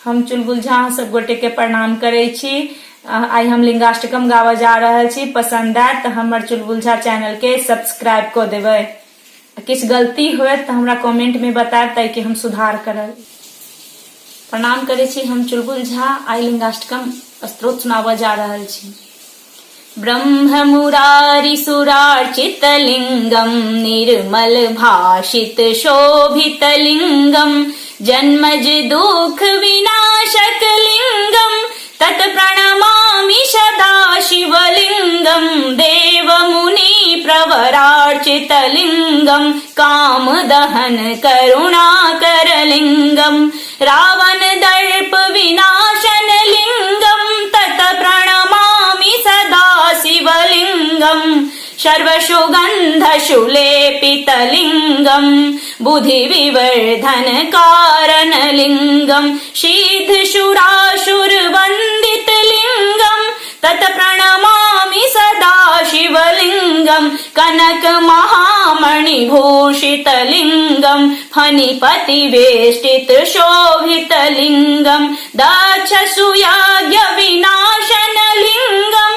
हम चुलबुल झा सब गोटे के प्रणाम करे छी। आई हम लिंगाष्टकम गावा जा रहल छी। पसंद आए तो हमर चुलबुल झा चैनल के सब्सक्राइब कर देवे। किछ गलती हुए तो हमरा कमेंट में बताएब ताकि हम सुधार करब। प्रणाम करे छी हम चुलबुल झा। आई लिंगाष्टकम स्तोत्र सुनावा जा रहल छी। ब्रह्म मुरारी सुरार्चित लिंगम निर्मल भाषित शोभित लिंगम जन्मज दुख विनाशक लिंगम तत् प्रणमामि सदा शिवलिंगम देव मुनि प्रवरार्चित लिंगम काम दहन करुणाकर लिंगम रावण दर्प विनाशन लिंगम तत् प्रणमामि सदा शिवलिंगम सर्वसुगंध सुलेपित लिंगम बुद्धि विवर्धन कारण लिंगम सिद्ध सुरासुर वंदित लिंगम तत् प्रणमामि सदा शिवलिंगम कनक महामणि भूषित लिंगम फणिपति वेष्टित शोभित लिंगम दक्ष सुयाज्ञ विनाशन लिंगम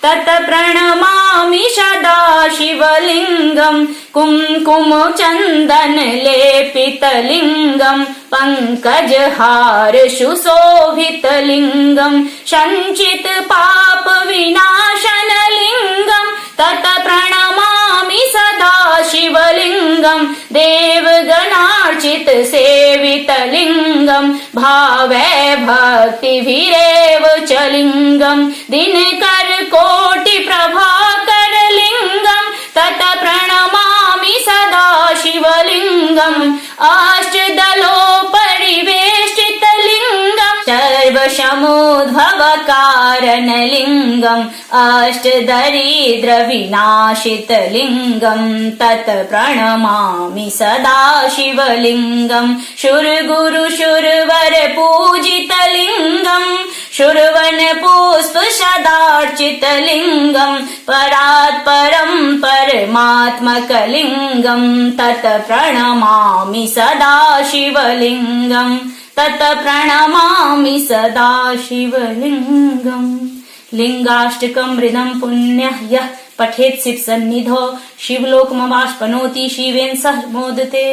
तत् प्रणमामि सदा शिवलिंगम कुमकुम चंदन लेपित लिंगम पंकज हार सुशोभित लिंगम संचित पाप विनाशन लिंगम तत् प्रणमामि सदा शिवलिंगम देवगणार्चित सेवित लिंगम भावै भक्ति भिरेव च लिंगम दिनकर कोटि प्रभाकर लिंगम तत् प्रणमामि सदा शिवलिंगम अष्टदलो परिवेष्टित लिंगम सर्वसमुद्भव कारण लिंगम अष्टदरिद्र विनाशित लिंगम तत् प्रणमामि सदा शिवलिंगम शूरगुरु शूरवर पूजित लिंगम शूरवन पुष्प सदार्चित लिंगम परात् परम परमात्मक लिंगम तत् प्रणमामि सदा शिवलिंगम तत् प्रणमामि सदा शिवलिंगम। लिंगाष्टकम मृदम पुण्यः यः पठेत् शिव सन्निधौ शिवलोकमवाप्नोति शिवेन सह मोदते।